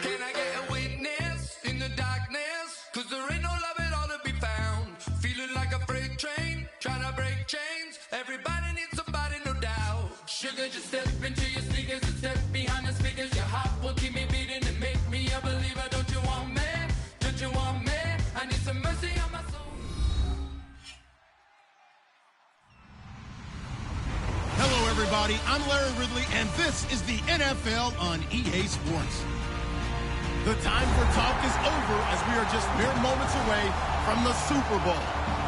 Can I get a witness in the darkness? 'Cause there ain't no love at all to be found. Feeling like a freight train, trying to break chains. Everybody needs somebody, no doubt. Sugar, just step into your sneakers and step behind the speakers. Your heart will keep me beating and make me a believer. Don't you want me? Don't you want me? I need some mercy on my soul. Hello, everybody. I'm Larry Ridley, and this is the NFL on EA Sports. The time for talk is over as we are just mere moments away from the Super Bowl.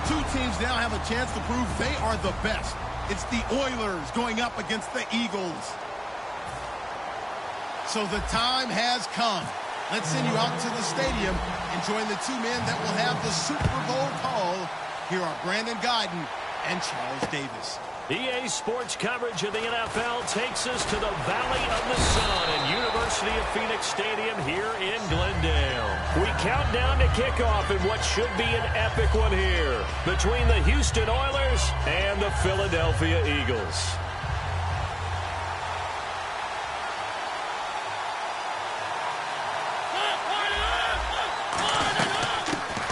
Two teams now have a chance to prove they are the best. It's the Oilers going up against the Eagles. So the time has come. Let's send you out to the stadium and join the two men that will have the Super Bowl call. Here are Brandon Guyton and Charles Davis. EA Sports coverage of the NFL takes us to the Valley of the Sun and University of Phoenix Stadium here in Glendale. We count down to kickoff in what should be an epic one here between the Houston Oilers and the Philadelphia Eagles.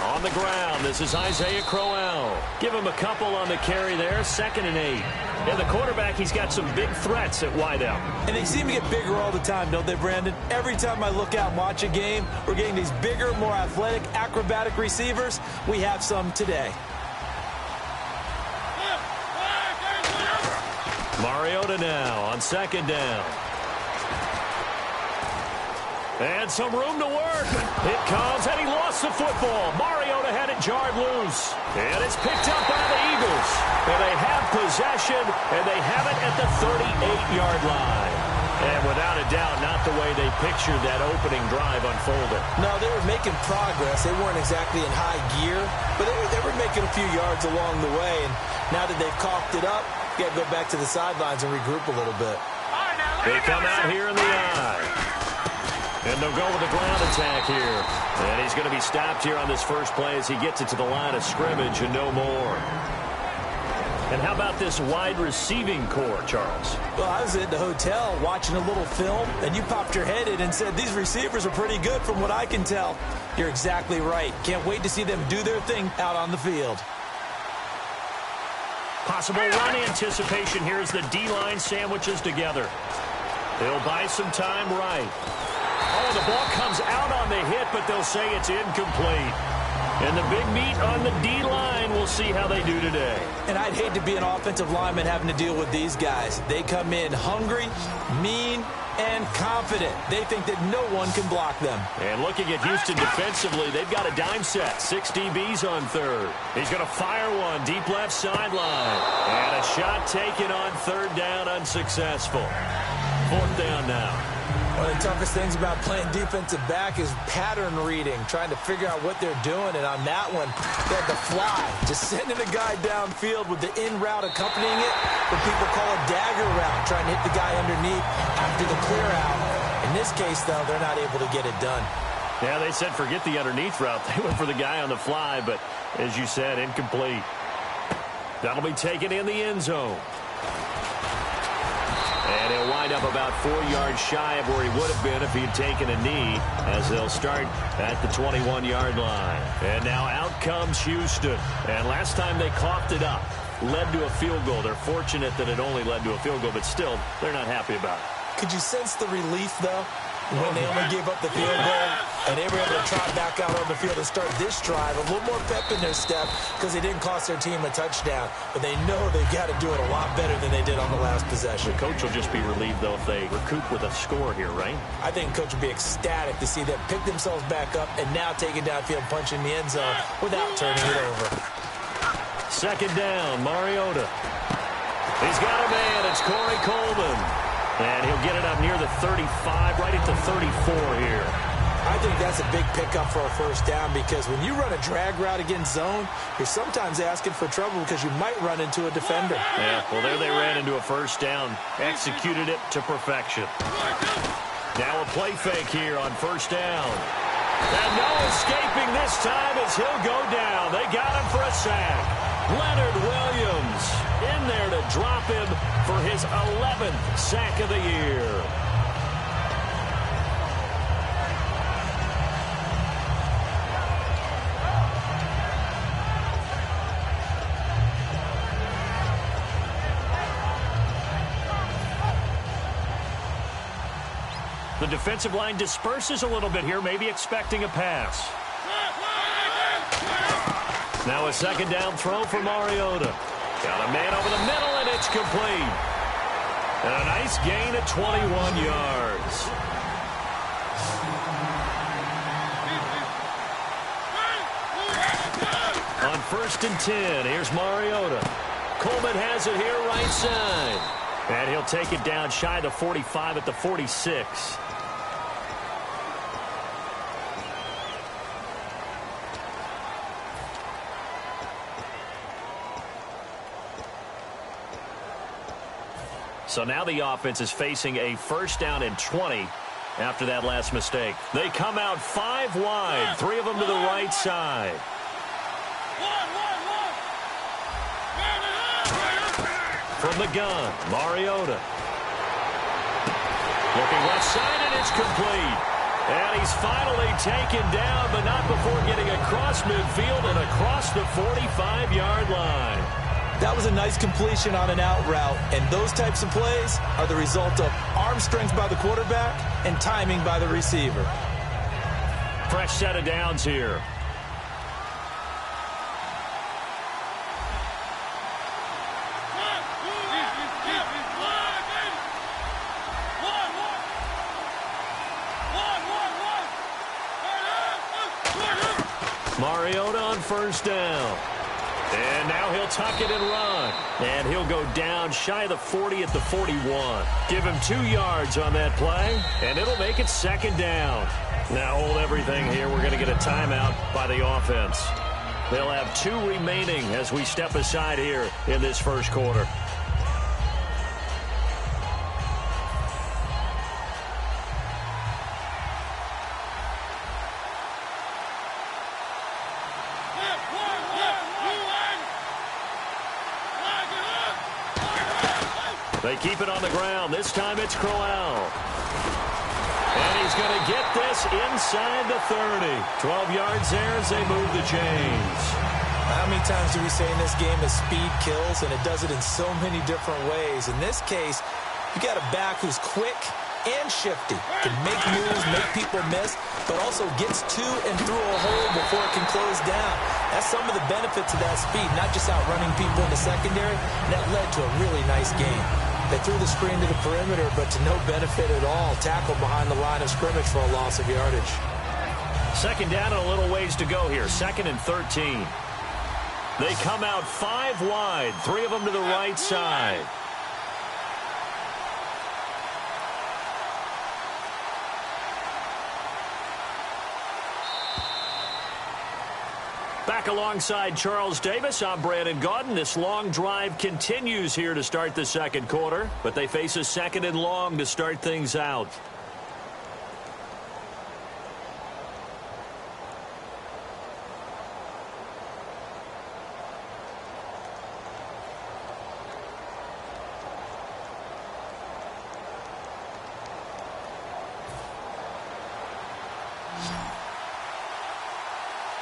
On the ground, this is Isaiah Crowell. Give him a couple on the carry there, 2nd and 8. And the quarterback, he's got some big threats at wideout. And they seem to get bigger all the time, don't they, Brandon? Every time I look out and watch a game, we're getting these bigger, more athletic, acrobatic receivers. We have some today. Mariota now on 2nd down. And some room to work. It comes, and he lost the football. Mariota had it jarred loose. And it's picked up by the Eagles. And they have possession, and they have it at the 38-yard line. And without a doubt, not the way they pictured that opening drive unfolded. No, they were making progress. They weren't exactly in high gear, but they were making a few yards along the way. And now that they've caulked it up, you got to go back to the sidelines and regroup a little bit. They come out here in the eye. And they'll go with the ground attack here. And he's going to be stopped here on this first play as he gets it to the line of scrimmage and no more. And how about this wide receiving core, Charles? Well, I was at the hotel watching a little film, and you popped your head in and said, these receivers are pretty good from what I can tell. You're exactly right. Can't wait to see them do their thing out on the field. Possible run anticipation here as the D-line sandwiches together. They'll buy some time right. Oh, the ball comes out on the hit, but they'll say it's incomplete. And the big meat on the D-line, we'll see how they do today. And I'd hate to be an offensive lineman having to deal with these guys. They come in hungry, mean, and confident. They think that no one can block them. And looking at Houston defensively, they've got a dime set. 6 DBs on third. He's going to fire one deep left sideline. And a shot taken on 3rd down, unsuccessful. 4th down now. One of the toughest things about playing defensive back is pattern reading, trying to figure out what they're doing. And on that one, they had to fly, just sending a guy downfield with the in route accompanying it, what people call a dagger route, trying to hit the guy underneath after the clear out. In this case, though, they're not able to get it done. Yeah, they said forget the underneath route. They went for the guy on the fly, but as you said, incomplete. That'll be taken in the end zone. And he'll wind up about 4 yards shy of where he would have been if he'd taken a knee, as they'll start at the 21-yard line. And now out comes Houston. And last time they coughed it up, led to a field goal. They're fortunate that it only led to a field goal, but still, they're not happy about it. Could you sense the relief, though, when they only gave up the field goal and they were able to trot back out on the field and start this drive? A little more pep in their step because they didn't cost their team a touchdown, but they know they've got to do it a lot better than they did on the last possession. The coach will just be relieved, though, if they recoup with a score here, right? I think the coach will be ecstatic to see them pick themselves back up and now take it downfield, punch in the end zone without turning it over. 2nd down, Mariota. He's got a man. It's Corey Coleman. And he'll get it up near the 35, right at the 34 here. I think that's a big pickup for a 1st down because when you run a drag route against zone, you're sometimes asking for trouble because you might run into a defender. Yeah, well, there they ran into a 1st down. Executed it to perfection. Now a play fake here on 1st down. And no escaping this time as he'll go down. They got him for a sack. Leonard Williams in there to drop him for his 11th sack of the year. The defensive line disperses a little bit here, maybe expecting a pass. Now a second down throw for Mariota. Got a man over the middle, and it's complete. And a nice gain of 21 yards. On 1st and 10, here's Mariota. Coleman has it here right side. And he'll take it down shy of the 45 at the 46. So now the offense is facing a 1st down and 20 after that last mistake. They come out 5 wide, 3 of them to the right side. From the gun, Mariota. Looking left side, and it's complete. And he's finally taken down, but not before getting across midfield and across the 45-yard line. That was a nice completion on an out route, and those types of plays are the result of arm strength by the quarterback and timing by the receiver. Fresh set of downs here. Mariota on 1st down. And now he'll tuck it and run. And he'll go down shy of the 40 at the 41. Give him 2 yards on that play, and it'll make it 2nd down. Now hold everything here. We're going to get a timeout by the offense. They'll have 2 remaining as we step aside here in this 1st quarter. They keep it on the ground. This time it's Crowell. And he's going to get this inside the 30. 12 yards there as they move the chains. How many times do we say in this game that speed kills, and it does it in so many different ways? In this case, you got a back who's quick and shifty, can make moves, make people miss, but also gets to and through a hole before it can close down. That's some of the benefits of that speed, not just outrunning people in the secondary. That led to a really nice game. They threw the screen to the perimeter, but to no benefit at all. Tackled behind the line of scrimmage for a loss of yardage. 2nd down and a little ways to go here. 2nd and 13. They come out 5 wide, 3 of them to the right side. Back alongside Charles Davis, I'm Brandon Gaudin. This long drive continues here to start the 2nd quarter, but they face a 2nd and long to start things out.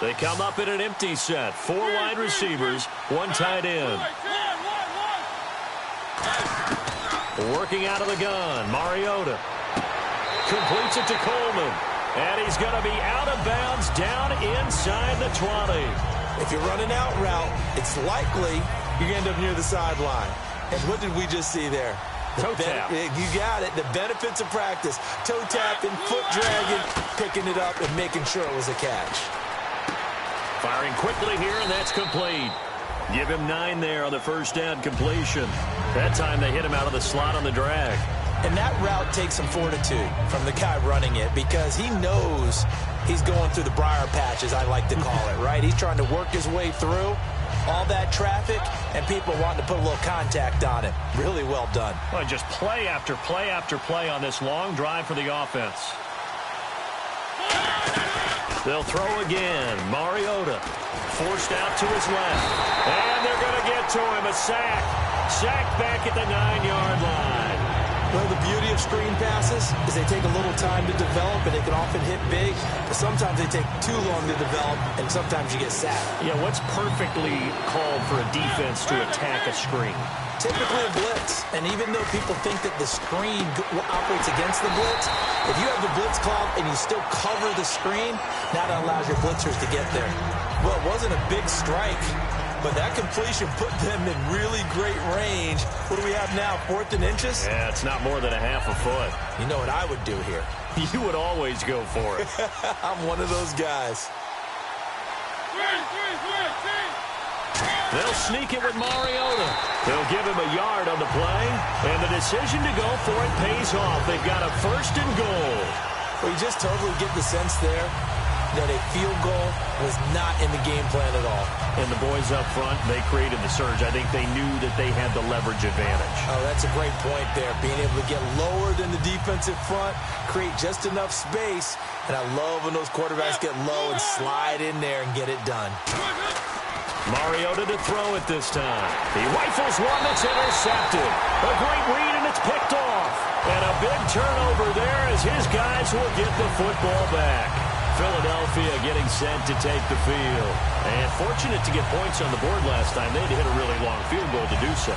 They come up in an empty set. 4 wide receivers, 1 tight end. Working out of the gun, Mariota. Completes it to Coleman. And he's going to be out of bounds down inside the 20. If you're running out route, it's likely you're going to end up near the sideline. And what did we just see there? Toe tap. You got it. The benefits of practice. Toe tapping, foot dragging, picking it up, and making sure it was a catch. Firing quickly here, and that's complete. Give him 9 there on the 1st down completion. That time they hit him out of the slot on the drag. And that route takes some fortitude from the guy running it, because he knows he's going through the briar patch, as I like to call it, right? He's trying to work his way through all that traffic, and people wanting to put a little contact on it. Really well done. Well, just play after play after play on this long drive for the offense. They'll throw again. Mariota forced out to his left. And they're going to get to him. A sack. Sacked back at the 9-yard line. Well, the beauty of screen passes is they take a little time to develop, and they can often hit big, but sometimes they take too long to develop, and sometimes you get sacked. Yeah, what's perfectly called for a defense to attack a screen? Typically a blitz, and even though people think that the screen operates against the blitz, if you have the blitz called and you still cover the screen, now that allows your blitzers to get there. Well, it wasn't a big strike, but that completion put them in really great range. What do we have now, 4th and inches? Yeah, it's not more than a half a foot. You know what I would do here? You would always go for it. I'm one of those guys. They'll sneak it with Mariota. They'll give him a yard on the play, and the decision to go for it pays off. They've got a 1st and goal. Well, you just totally get the sense there that a field goal was not in the game plan at all. And the boys up front, they created the surge. I think they knew that they had the leverage advantage. Oh, that's a great point there. Being able to get lower than the defensive front, create just enough space. And I love when those quarterbacks get low and slide in there and get it done. Mariota to throw it this time. He rifles one that's intercepted. A great read, and it's picked off. And a big turnover there as his guys will get the football back. Philadelphia getting set to take the field. And fortunate to get points on the board last time. They had to hit a really long field goal to do so.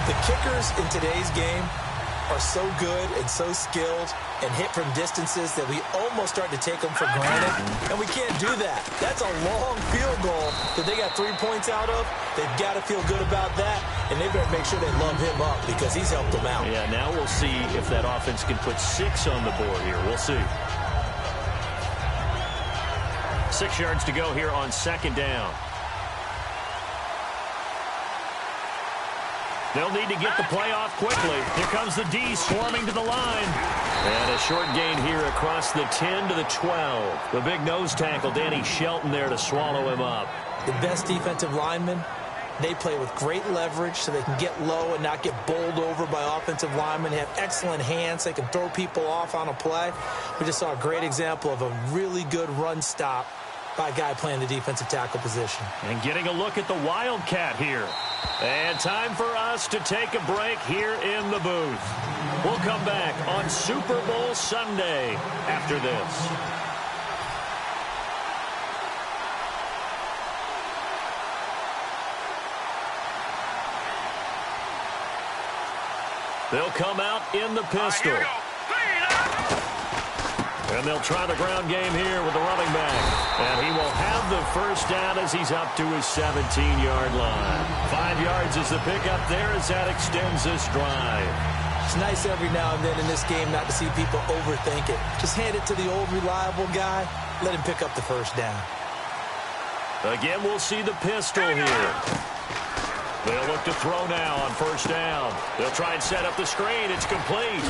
The kickers in today's game are so good and so skilled and hit from distances that we almost start to take them for granted. And we can't do that. That's a long field goal that they got 3 points out of. They've got to feel good about that. And they better make sure they love him up because he's helped them out. Yeah, now we'll see if that offense can put 6 on the board here. We'll see. 6 yards to go here on 2nd down. They'll need to get the play off quickly. Here comes the D swarming to the line. And a short gain here across the 10 to the 12. The big nose tackle, Danny Shelton, there to swallow him up. The best defensive linemen, they play with great leverage so they can get low and not get bowled over by offensive linemen. They have excellent hands. They can throw people off on a play. We just saw a great example of a really good run stop by a guy playing the defensive tackle position. And getting a look at the Wildcat here. And time for us to take a break here in the booth. We'll come back on Super Bowl Sunday after this. They'll come out in the pistol. And they'll try the ground game here with the running back. And he will have the 1st down as he's up to his 17-yard line. 5 yards is the pickup there as that extends this drive. It's nice every now and then in this game not to see people overthink it. Just hand it to the old reliable guy. Let him pick up the 1st down. Again, we'll see the pistol here. They'll look to throw now on 1st down. They'll try and set up the screen. It's complete.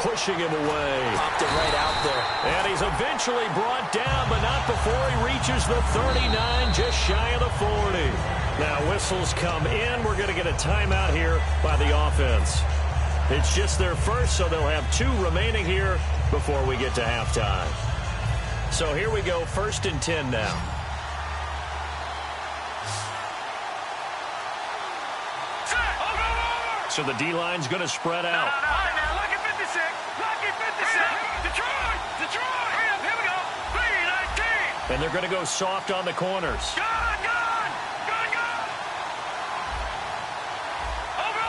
Pushing him away. Popped it right out there. And he's eventually brought down, but not before he reaches the 39, just shy of the 40. Now whistles come in. We're going to get a timeout here by the offense. It's just their 1st, so they'll have 2 remaining here before we get to halftime. So here we go, 1st and 10 now. So the D-line's going to spread out. Lucky 56. Lucky 56. Detroit. Here we go. 3-19. And they're going to go soft on the corners. Gone. Over.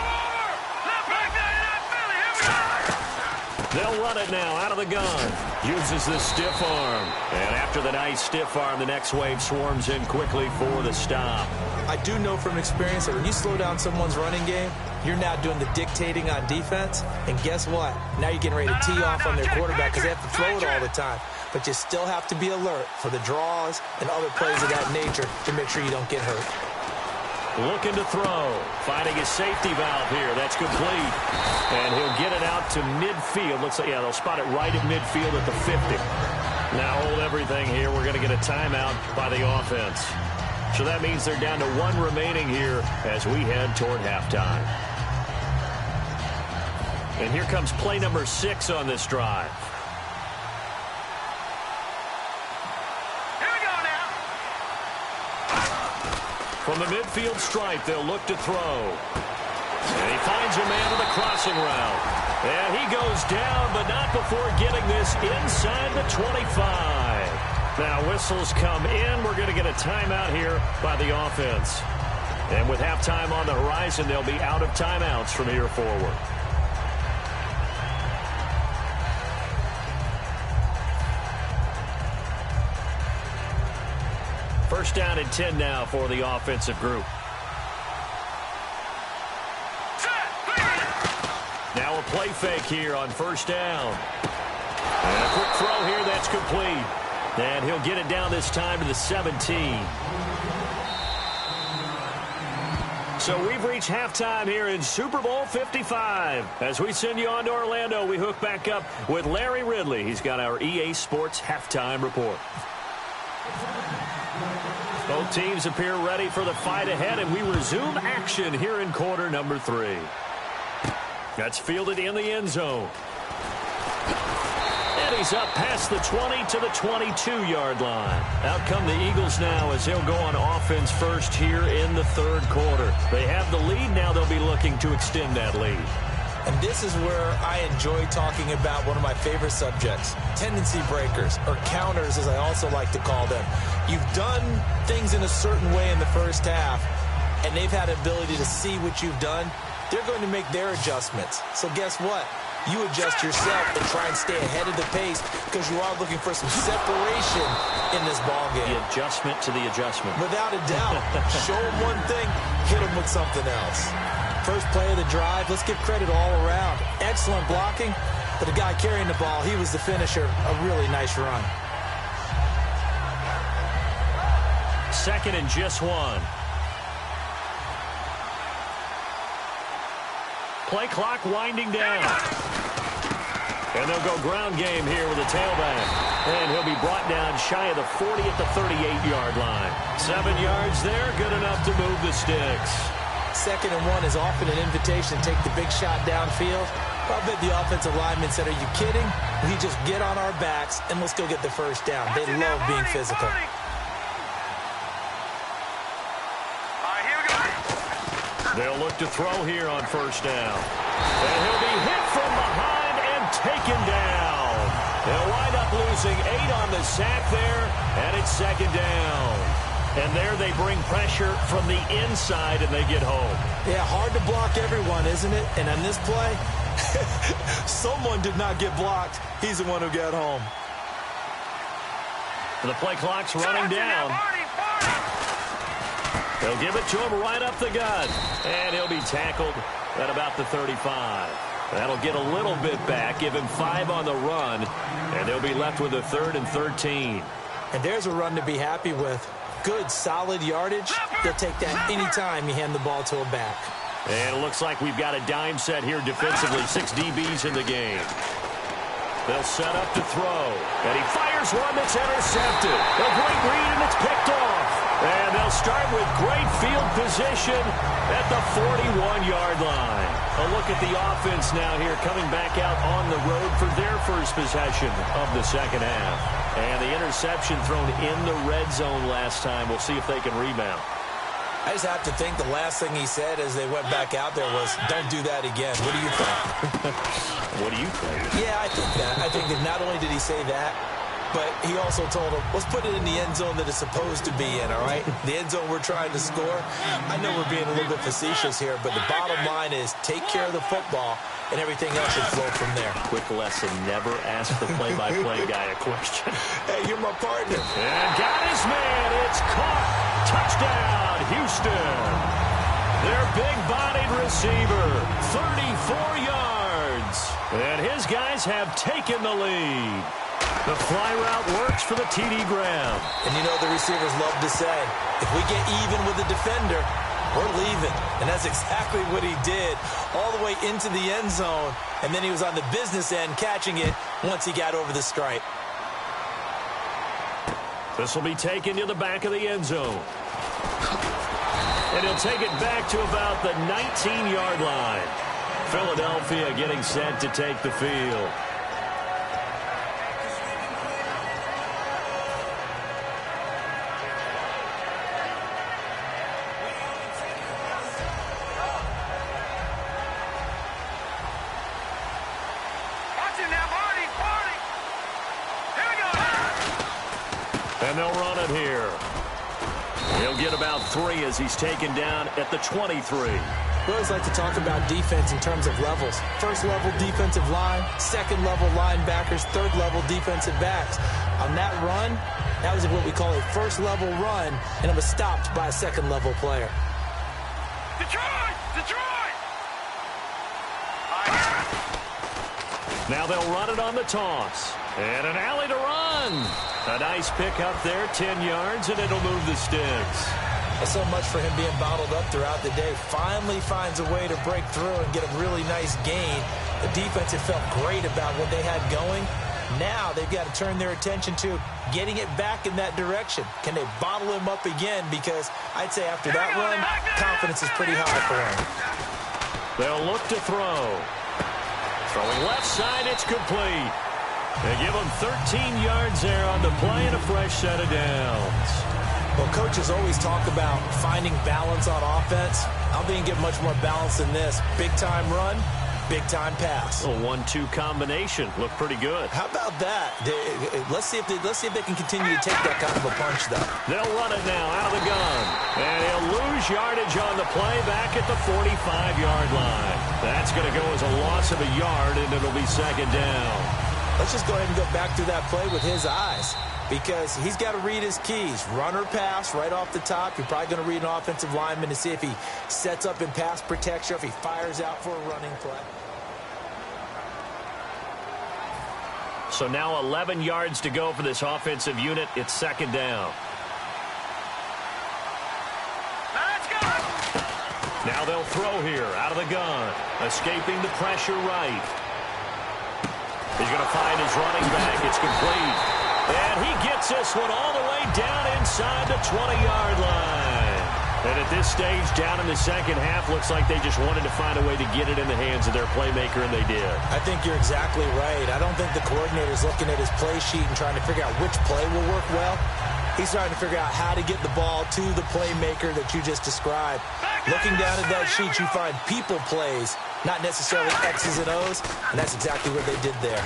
Left back there. Philly. Here we go. They'll run it now out of the gun. Uses the stiff arm. And after the nice stiff arm, the next wave swarms in quickly for the stop. I do know from experience that when you slow down someone's running game, you're now doing the dictating on defense. And guess what? Now you're getting ready to tee off on their quarterback because they have to throw it all the time. But you still have to be alert for the draws and other plays of that nature to make sure you don't get hurt. Looking to throw. Finding his safety valve here. That's complete. And he'll get it out to midfield. Looks like, yeah, they'll spot it right at midfield at the 50. Now hold everything here. We're going to get a timeout by the offense. So that means they're down to 1 remaining here as we head toward halftime. And here comes play number 6 on this drive. From the midfield stripe, they'll look to throw. And he finds a man on the crossing route. And he goes down, but not before getting this inside the 25. Now whistles come in. We're going to get a timeout here by the offense. And with halftime on the horizon, they'll be out of timeouts from here forward. First down and 10 now for the offensive group. Now a play fake here on first down. And a quick throw here that's complete. And he'll get it down this time to the 17. So we've reached halftime here in Super Bowl 55. As we send you on to Orlando, we hook back up with Larry Ridley. He's got our EA Sports halftime report. Both teams appear ready for the fight ahead, and we resume action here in quarter number 3. That's fielded in the end zone. And he's up past the 20 to the 22-yard line. Out come the Eagles now as they'll go on offense first here in the third quarter. They have the lead. Now they'll be looking to extend that lead. And this is where I enjoy talking about one of my favorite subjects, tendency breakers, or counters as I also like to call them. You've done things in a certain way in the first half, and they've had the ability to see what you've done. They're going to make their adjustments. So guess what? You adjust yourself and try and stay ahead of the pace because you are looking for some separation in this ballgame. The adjustment to the adjustment. Without a doubt. Show them one thing, hit them with something else. First play of the drive, let's give credit all around. Excellent blocking, but the guy carrying the ball, he was the finisher. A really nice run. Second and just 1. Play clock winding down. And they'll go ground game here with a tailback. And he'll be brought down shy of the 40 at the 38-yard line. 7 yards there, good enough to move the sticks. Second and 1 is often an invitation to take the big shot downfield. I bet the offensive lineman said, are you kidding? We just get on our backs and let's go get the first down. They love being physical. They'll look to throw here on first down. And he'll be hit from behind and taken down. They'll wind up losing 8 on the sack there, and it's second down. And there they bring pressure from the inside, and they get home. Yeah, hard to block everyone, isn't it? And on this play, someone did not get blocked. He's the one who got home. The play clock's running down. They'll give it to him right up the gut. And he'll be tackled at about the 35. That'll get a little bit back, give him 5 on the run, and they'll be left with a 3rd and 13. And there's a run to be happy with. Good, solid yardage. They'll take that anytime you hand the ball to a back. And it looks like we've got a dime set here defensively. 6 DBs in the game. They'll set up to throw. And he fires one that's intercepted. A great read, and it's picked off. And they'll start with great field position at the 41-yard line. A look at the offense now here, coming back out on the road for their first possession of the second half. And the interception thrown in the red zone last time. We'll see if they can rebound. I just have to think the last thing he said as they went back out there was, don't do that again. What do you think? What do you think? Yeah, I think that. I think that not only did he say that, but he also told him, let's put it in the end zone that it's supposed to be in, all right? The end zone we're trying to score. I know we're being a little bit facetious here, but the bottom line is take care of the football, and everything else should flow from there. Quick lesson, never ask the play-by-play guy a question. Hey, you're my partner. And got his man. It's caught. Touchdown, Houston. Their big-bodied receiver, 34 yards. And his guys have taken the lead. The fly route works for the TD Graham. And you know the receivers love to say, if we get even with the defender, we're leaving. And that's exactly what he did, all the way into the end zone. And then he was on the business end catching it once he got over the stripe. This will be taken to the back of the end zone. And he'll take it back to about the 19-yard line. Philadelphia getting set to take the field. they'll run it here. He'll get about 3 as he's taken down at the 23. We always like to talk about defense in terms of levels. First level defensive line, second level linebackers, third level defensive backs. On that run, that was what we call a first level run, and it was stopped by a second level player. Detroit! Detroit! Now they'll run it on the toss. And an alley to run. A nice pick up there, 10 yards, and it'll move the sticks. So much for him being bottled up throughout the day. Finally finds a way to break through and get a really nice gain. The defense had felt great about what they had going. Now they've got to turn their attention to getting it back in that direction. Can they bottle him up again? Because I'd say after that run, confidence is pretty high for him. They'll look to throw. Throwing left side, it's complete. They give him 13 yards there on the play and a fresh set of downs. Well, coaches always talk about finding balance on offense. I don't think you get much more balance than this. Big-time run, big-time pass. A 1-2 combination. Looked pretty good. How about that? Let's see if they can continue to take that kind of a punch, though. They'll run it now out of the gun. And he'll lose yardage on the play back at the 45-yard line. That's going to go as a loss of a yard, and it'll be second down. Let's just go ahead and go back through that play with his eyes, because he's got to read his keys. Run or pass right off the top. You're probably going to read an offensive lineman to see if he sets up in pass protection or if he fires out for a running play. So now 11 yards to go for this offensive unit. It's second down. Let's go! Now they'll throw here out of the gun. Escaping the pressure right. He's going to find his running back. It's complete. And he gets this one all the way down inside the 20-yard line. And at this stage, down in the second half, looks like they just wanted to find a way to get it in the hands of their playmaker, and they did. I think you're exactly right. I don't think the coordinator's looking at his play sheet and trying to figure out which play will work well. He's trying to figure out how to get the ball to the playmaker that you just described. Looking down at that sheet, you find people plays, not necessarily X's and O's, and that's exactly what they did there.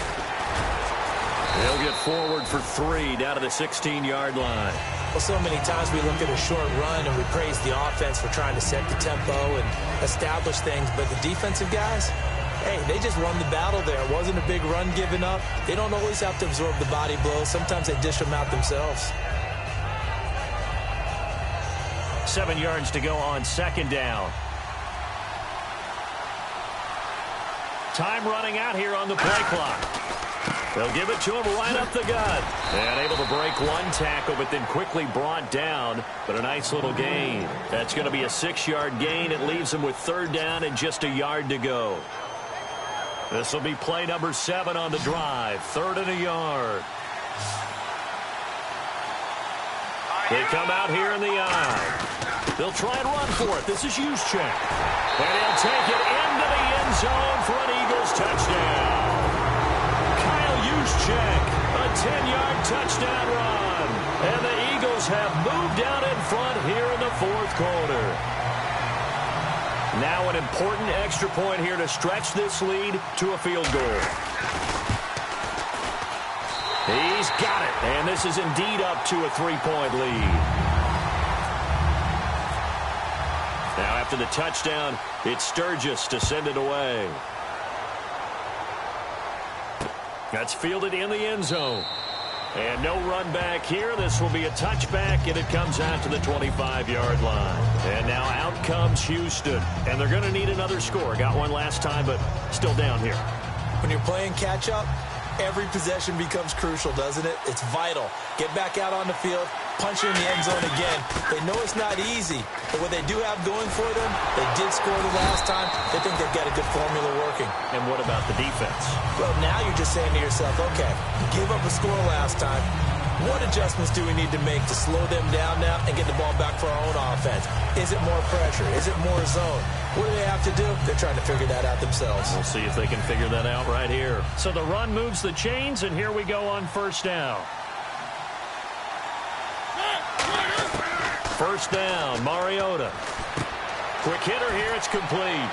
They'll get forward for 3 down to the 16-yard line. Well, so many times we look at a short run and we praise the offense for trying to set the tempo and establish things, but the defensive guys, hey, they just won the battle there. It wasn't a big run given up. They don't always have to absorb the body blows. Sometimes they dish them out themselves. 7 yards to go on second down. Time running out here on the play clock. They'll give it to him right up the gut. And able to break one tackle, but then quickly brought down. But a nice little gain. That's going to be a 6-yard gain. It leaves him with third down and just a yard to go. This will be play number 7 on the drive. 3rd and a yard. They come out here in the eye. They'll try and run for it. This is Juszczyk. And he'll take it into the end zone for an Eagles touchdown. Juszczyk, a 10-yard touchdown run. And the Eagles have moved out in front here in the fourth quarter. Now an important extra point here to stretch this lead to a field goal. He's got it, and this is indeed up to a 3-point lead. Now after the touchdown, it's Sturgis to send it away. That's fielded in the end zone. And no run back here. This will be a touchback, and it comes out to the 25-yard line. And now out comes Houston. And they're going to need another score. Got one last time, but still down here. When you're playing catch-up, every possession becomes crucial, doesn't it? It's vital. Get back out on the field, punch in the end zone again. They know it's not easy, but what they do have going for them, they did score the last time. They think they've got a good formula working. And what about the defense? Well, now you're just saying to yourself, okay, give up a score last time. What adjustments do we need to make to slow them down now and get the ball back for our own offense? Is it more pressure? Is it more zone? What do they have to do? They're trying to figure that out themselves. We'll see if they can figure that out right here. So the run moves the chains, and here we go on first down. First down, Mariota. Quick hitter here, it's complete.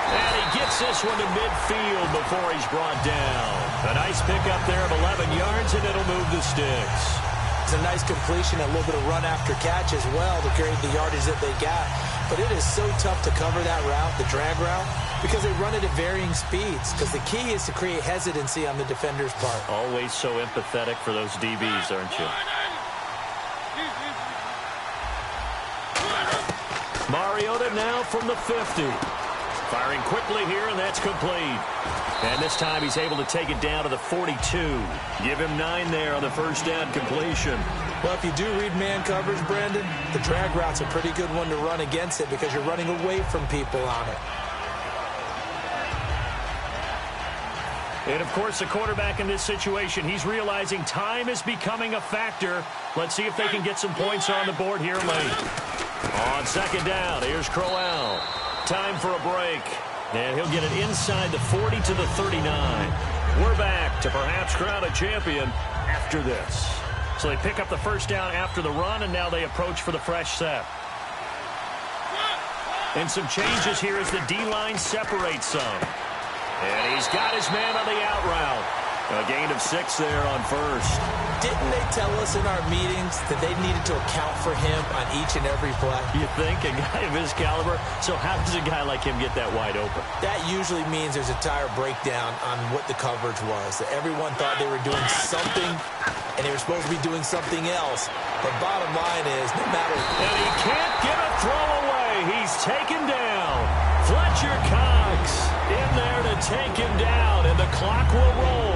And he gets this one to midfield before he's brought down. A nice pickup there of 11 yards, and it'll move the sticks. It's a nice completion and a little bit of run after catch as well to create the yardage that they got. But it is so tough to cover that route, the drag route, because they run it at varying speeds. Because the key is to create hesitancy on the defender's part. Always so empathetic for those DBs, aren't you? Mariota now from the 50. Firing quickly here, and that's complete. And this time he's able to take it down to the 42. Give him 9 there on the first down completion. Well, if you do read man coverage, Brandon, the drag route's a pretty good one to run against it because you're running away from people on it. And, of course, the quarterback in this situation, he's realizing time is becoming a factor. Let's see if they can get some points on the board here late. On second down, here's Crowell. Time for a break. And he'll get it inside the 40 to the 39. We're back to perhaps crown a champion after this. So they pick up the first down after the run, and now they approach for the fresh set. And some changes here as the D-line separates some. And he's got his man on the out route. A gain of 6 there on first. Didn't they tell us in our meetings that they needed to account for him on each and every play? You think? A guy of his caliber? So how does a guy like him get that wide open? That usually means there's a tire breakdown on what the coverage was. That everyone thought they were doing something, and they were supposed to be doing something else. But bottom line is, no matter... And he can't get a throw away. He's taken down. Fletcher Cox in there to take him down, and the clock will roll.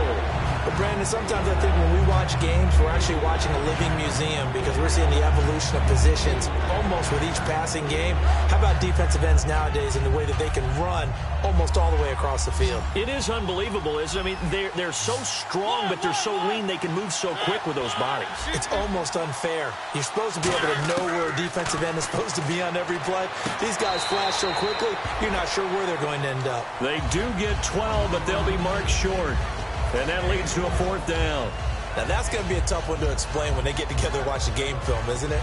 But, Brandon, sometimes I think when we watch games, we're actually watching a living museum because we're seeing the evolution of positions almost with each passing game. How about defensive ends nowadays and the way that they can run almost all the way across the field? It is unbelievable, isn't it? I mean, they're so strong, but they're so lean, they can move so quick with those bodies. It's almost unfair. You're supposed to be able to know where a defensive end is supposed to be on every play. These guys flash so quickly, you're not sure where they're going to end up. They do get 12, but they'll be marked short. And that leads to a 4th down. Now, that's going to be a tough one to explain when they get together and watch the game film, isn't it?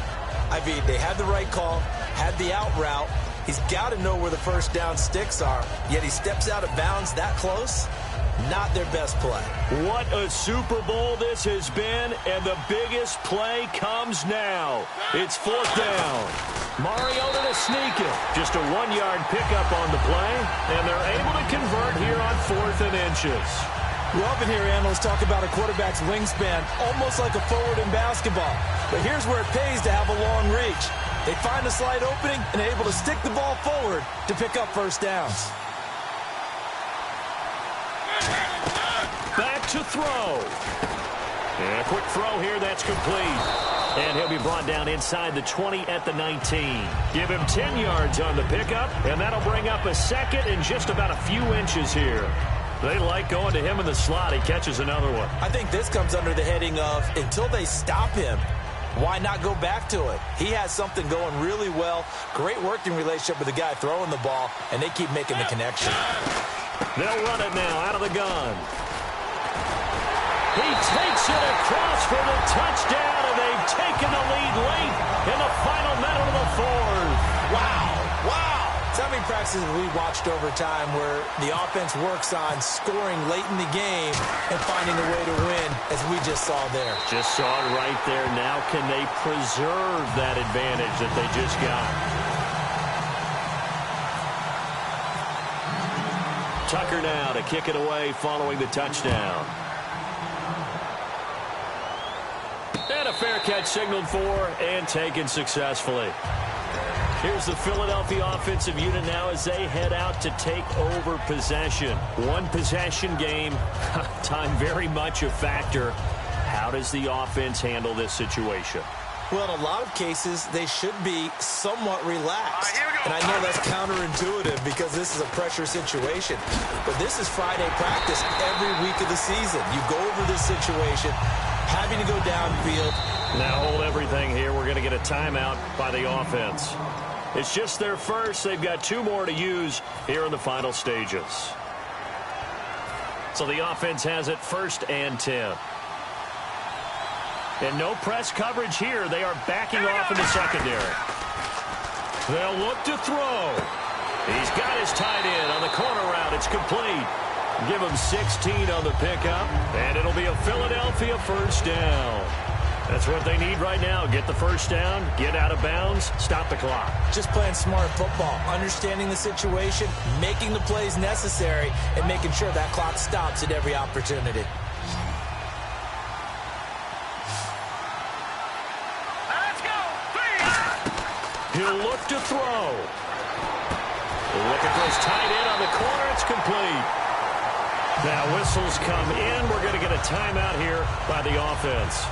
I mean, they had the right call, had the out route. He's got to know where the first down sticks are, yet he steps out of bounds that close. Not their best play. What a Super Bowl this has been, and the biggest play comes now. It's 4th down. Mariota to sneak it. Just a 1-yard pickup on the play, and they're able to convert here on 4th and inches. We often hear analysts talk about a quarterback's wingspan, almost like a forward in basketball. But here's where it pays to have a long reach. They find a slight opening and are able to stick the ball forward to pick up first downs. Back to throw. And a quick throw here, that's complete. And he'll be brought down inside the 20 at the 19. Give him 10 yards on the pickup, and that'll bring up a second and just about a few inches here. They like going to him in the slot. He catches another one. I think this comes under the heading of, until they stop him, why not go back to it? He has something going really well. Great working relationship with the guy throwing the ball, and they keep making the connection. They'll run it now out of the gun. He takes it across for the touchdown, and they've taken the lead late in the final minute of the 4th. Wow. Wow. So how many practices have we watched over time where the offense works on scoring late in the game and finding a way to win, as we just saw there? Just saw it right there. Now can they preserve that advantage that they just got? Tucker now to kick it away following the touchdown. And a fair catch signaled for and taken successfully. Here's the Philadelphia offensive unit now as they head out to take over possession. One possession game, time very much a factor. How does the offense handle this situation? Well, in a lot of cases, they should be somewhat relaxed. And I know that's counterintuitive because this is a pressure situation. But this is Friday practice every week of the season. You go over this situation, having to go downfield. Now hold everything here. We're going to get a timeout by the offense. It's just their first. They've got 2 more to use here in the final stages. So the offense has it 1st and 10. And no press coverage here. They are backing off in the secondary. They'll look to throw. He's got his tight end on the corner route. It's complete. Give him 16 on the pickup, and it'll be a Philadelphia first down. That's what they need right now. Get the first down, get out of bounds, stop the clock. Just playing smart football, understanding the situation, making the plays necessary, and making sure that clock stops at every opportunity. Let's go. 3. He'll look to throw. Look at this tight end on the corner. It's complete. Now whistles come in. We're going to get a timeout here by the offense.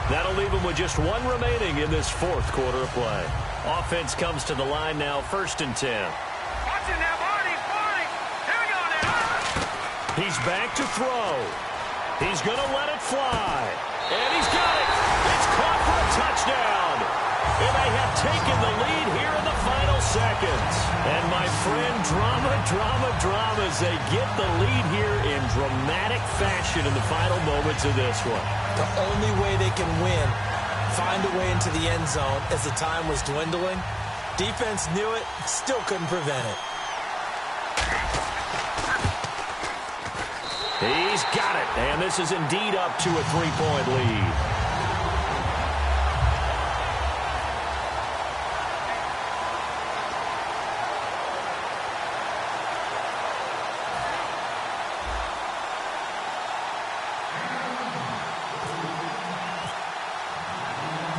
That'll leave them with just one remaining in this fourth quarter of play. Offense comes to the line now, 1st and 10. Watch it now, Barney. Here we go now. He's back to throw. He's going to let it fly. And he's got it. It's caught for a touchdown. And they have taken the lead here in the final seconds. And my friend, drama as they get the lead here in dramatic fashion in the final moments of this one. The only way they can win, find a way into the end zone as the time was dwindling. Defense knew it, still couldn't prevent it. He's got it, and this is indeed up to a 3-point lead.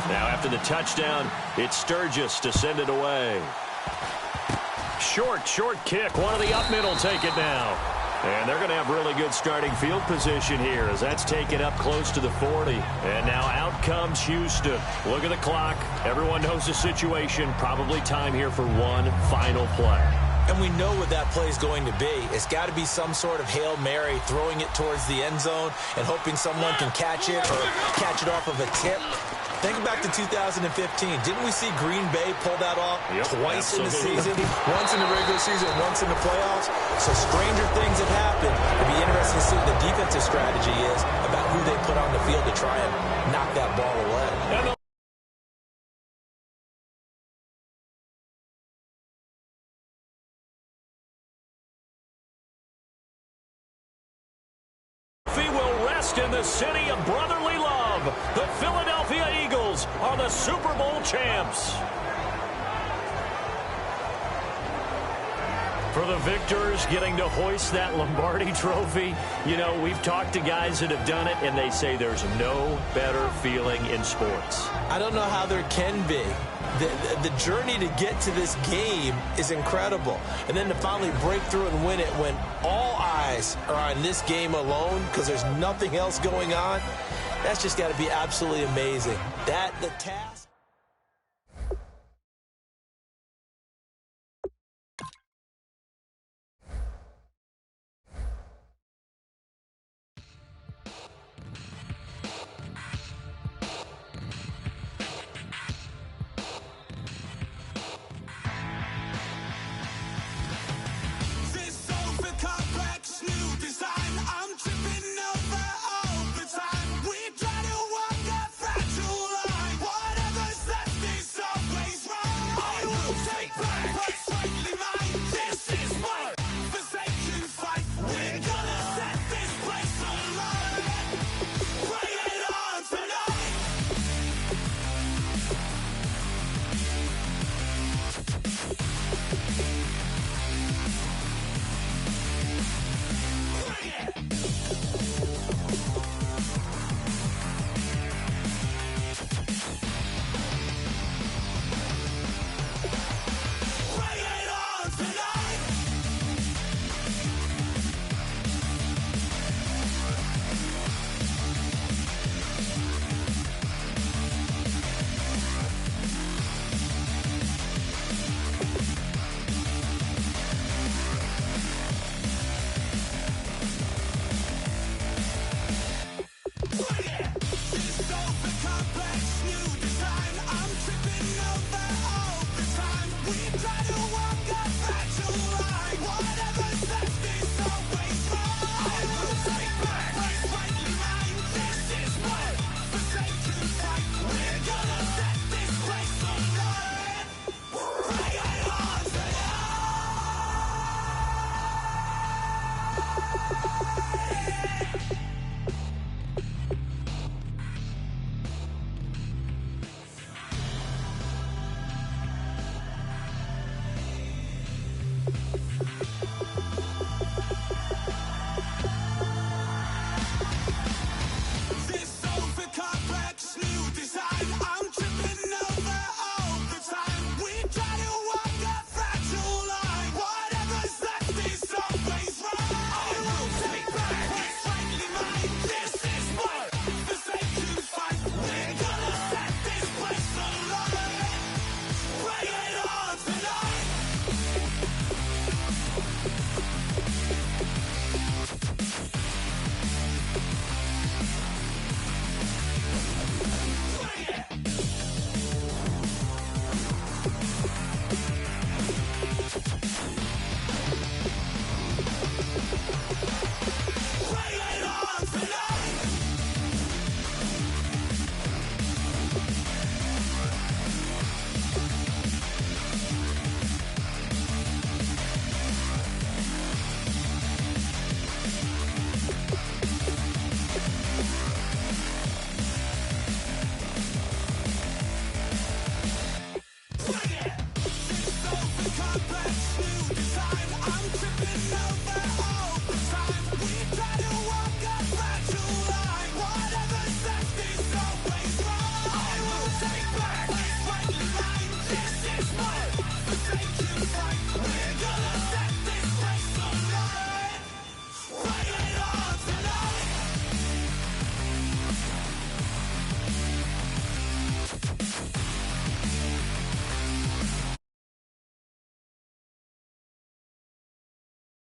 Now after the touchdown, it's Sturgis to send it away. Short kick. One of the up middle take it now. And they're going to have really good starting field position here as that's taken up close to the 40. And now out comes Houston. Look at the clock. Everyone knows the situation. Probably time here for one final play. And we know what that play is going to be. It's got to be some sort of Hail Mary, throwing it towards the end zone and hoping someone can catch it or catch it off of a tip. Think back to 2015. Didn't we see Green Bay pull that off twice in the season? Once in the regular season, once in the playoffs. So stranger things have happened. It'll be interesting to see what the defensive strategy is about who they put on the field to try and knock that ball away. Will rest in the city of brotherly love. The Philadelphia Eagles are the Super Bowl champs. For the victors getting to hoist that Lombardi trophy, you know, we've talked to guys that have done it, and they say there's no better feeling in sports. I don't know how there can be. The journey to get to this game is incredible. And then to finally break through and win it when all eyes are on this game alone because there's nothing else going on, that's just got to be absolutely amazing. The task. Whatever